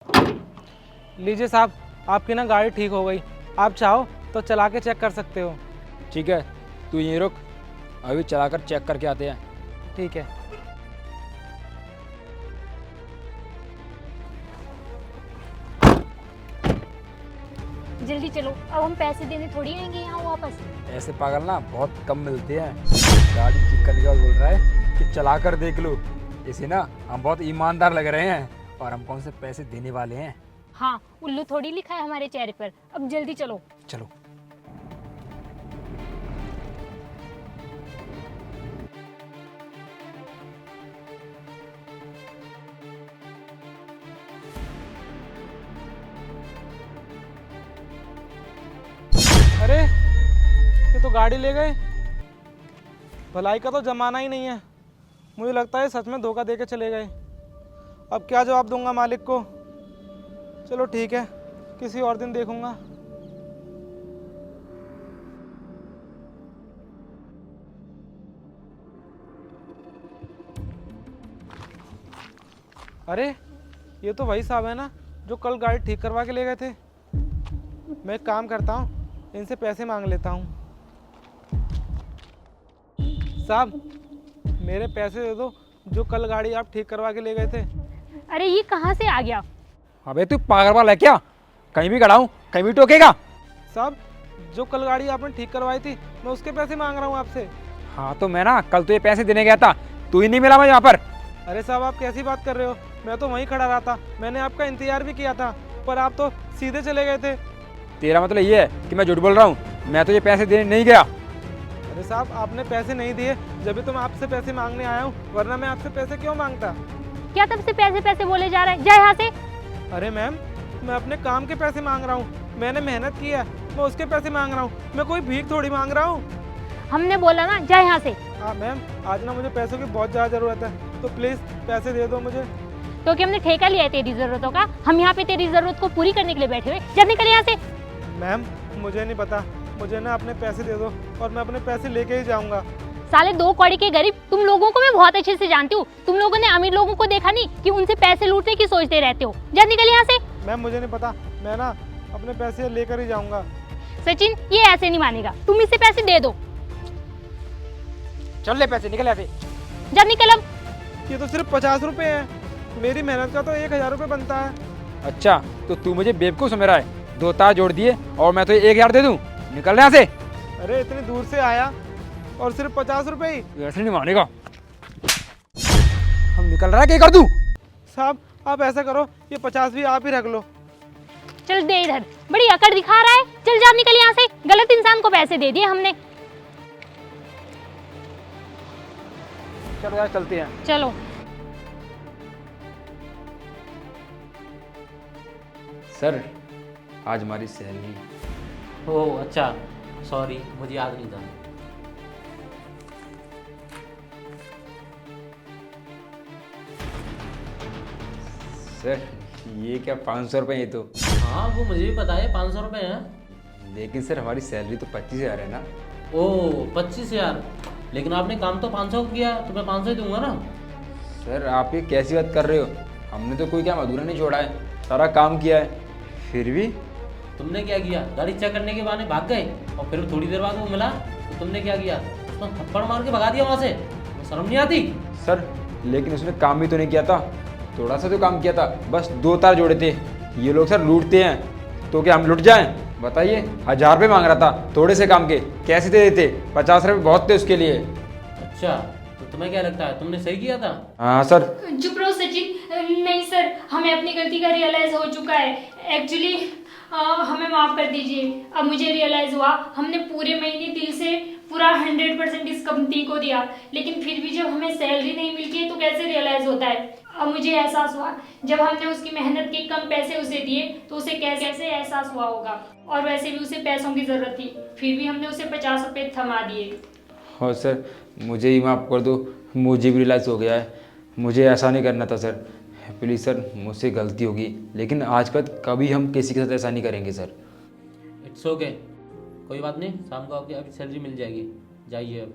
लीजिए साहब, आपकी ना गाड़ी ठीक हो गई। आप चाहो तो चला के चेक कर सकते हो। ठीक है, तू यहीं रुक, अभी चलाकर चेक करके आते हैं। ठीक है। जल्दी चलो, अब हम पैसे देने थोड़ी आएंगे यहाँ वापस। ऐसे पागल ना बहुत कम मिलते हैं। गाड़ी ठीक करने के बाद बोल रहा है कि चला कर देख लो। इसे ना हम बहुत ईमानदार लग रहे हैं और हम कौन से पैसे देने वाले हैं। हाँ, उल्लू थोड़ी लिखा है हमारे चेहरे पर। अब जल्दी चलो। चलो। अरे ये तो गाड़ी ले गए। भलाई का तो जमाना ही नहीं है। मुझे लगता है सच में धोखा दे के चले गए। अब क्या जवाब दूंगा मालिक को। चलो ठीक है, किसी और दिन देखूंगा। अरे ये तो वही साहब है ना जो कल गाड़ी ठीक करवा के ले गए थे। मैं एक काम करता हूँ, इनसे पैसे मांग लेता हूँ। साहब मेरे पैसे दे दो जो कल गाड़ी आप ठीक करवा के ले गए थे। अरे ये कहाँ से आ गया? अबे तू पागल वाला है क्या? कहीं भी खड़ा हूँ, कहीं भी टोकेगा। साहब जो कल गाड़ी आपने ठीक करवाई थी, मैं उसके पैसे मांग रहा हूँ आपसे। हाँ तो मैं ना कल तुझे पैसे देने गया था, तू ही नहीं मिला मैं यहाँ पर। अरे साहब आप कैसी बात कर रहे हो? मैं तो वहीं खड़ा रहा था, मैंने आपका इंतजार भी किया था, पर आप तो सीधे चले गए थे। तेरा मतलब ये है कि मैं झूठ बोल रहा हूँ? मैं तुझे पैसे देने नहीं गया। अरे साहब आपने पैसे नहीं दिए, जब भी तो मैं आपसे पैसे मांगने आया हूँ, वरना मैं आपसे पैसे क्यों मांगता? क्या तब से पैसे पैसे बोले जा रहे हैं? जा यहाँ से। अरे मैम, मैं अपने काम के पैसे मांग रहा हूँ। मैंने मेहनत की है, मैं उसके पैसे मांग रहा हूँ। मैं कोई भीख थोड़ी मांग रहा हूँ। हमने बोला ना, जा यहाँ से। हाँ मैम, आज ना मुझे पैसों की बहुत ज़्यादा ज़रूरत है, तो प्लीज़ पैसे दे दो मुझे। तो क्या हमने ठेका लिया है तेरी जरूरतों का? हम यहाँ पे तेरी जरूरत को पूरी करने के लिए बैठे हुए। जा निकल यहाँ से। मैम मुझे नहीं पता, मुझे ना अपने पैसे दे दो और मैं अपने पैसे लेके ही जाऊँगा। साले दो कौड़ी के गरीब, तुम लोगों को मैं बहुत अच्छे से जानती हूँ। तुम लोगों ने अमीर लोगों को देखा नहीं कि उनसे पैसे लूटने की सोचते रहते हो। जा निकल यहाँ से। मैम मुझे नहीं पता, मैं ना अपने पैसे लेकर ही जाऊँगा। सचिन ये ऐसे नहीं मानेगा, तुम इसे पैसे दे दो। चल ले पैसे, निकल यहाँ से। जा निकल अब। ये तो सिर्फ 50 रुपये हैं, मेरी मेहनत का तो 1000 रुपये बनता है। अच्छा तो तू मुझे बेवकूफ़ समझ रहा है? 2 तार जोड़ दिए और मैं तो 1000 दे दूँ? निकल यहाँ से। अरे इतनी दूर से आया और सिर्फ 50 रुपये ही। ऐसे नहीं मानेगा। हम निकल रहा है, क्या कर दूँ? साहब आप ऐसा करो, ये 50 भी आप ही रख लो। चल दे इधर, बड़ी अकड़ दिखा रहा है। चल जा निकल यहाँ से। गलत इंसान को पैसे दे दिए हमने। चलो यार चलते हैं। चलो। सर आज हमारी सैलरी। ओह अच्छा, सॉरी मुझे याद नहीं था। सर ये क्या 500 रुपये? ये तो हाँ वो मुझे भी पता है, 500 रुपये हैं। लेकिन सर हमारी सैलरी तो 25,000 है ना। ओह 25,000, लेकिन आपने काम तो 500 किया, तो मैं 500 ही दूंगा ना। सर आप ये कैसी बात कर रहे हो? हमने तो कोई काम अधूरा नहीं छोड़ा है, सारा काम किया है। फिर भी तुमने क्या किया? गाड़ी चेक करने के बहाने भाग गए और फिर थोड़ी देर बाद वो मिला तो तुमने क्या किया? उसको थप्पड़ मार के भगा दिया वहाँ से। शर्म नहीं आती? सर लेकिन उसने काम भी तो नहीं किया था, थोड़ा सा तो काम किया था, बस 2 तार जोड़े थे। ये लोग सर लूटते हैं, तो क्या हम लुट जाएं? बताइए, 1000 रुपये मांग रहा था थोड़े से काम के, कैसे दे देते? 50 रुपये बहुत थे उसके लिए। अच्छा तो तुम्हें क्या लगता है तुमने सही किया था? हाँ सर। चुप रहो सचिन। नहीं सर, हमें अपनी गलती का रियलाइज हो चुका है। एक्चुअली हमें माफ़ कर दीजिए। अब मुझे रियलाइज़ हुआ, हमने पूरे महीने दिल से पूरा 100% इस कंपनी को दिया, लेकिन फिर भी जब हमें सैलरी नहीं मिलती है तो कैसे रियलाइज़ होता है। अब मुझे एहसास हुआ, जब हमने उसकी मेहनत के कम पैसे उसे दिए तो उसे कैसे एहसास हुआ होगा। और वैसे भी उसे पैसों की ज़रूरत थी, फिर भी हमने उसे 50 रुपये थमा दिए। हाँ सर मुझे ही माफ़ कर दो, मुझे भी रियलाइज़ हो गया है, मुझे ऐसा नहीं करना था सर। प्लीज़ सर मुझसे गलती होगी, लेकिन आज के बाद कभी हम किसी के साथ ऐसा नहीं करेंगे सर। इट्स ओके, कोई बात नहीं, शाम को आपकी अभी सैलरी मिल जाएगी। जाइए अब।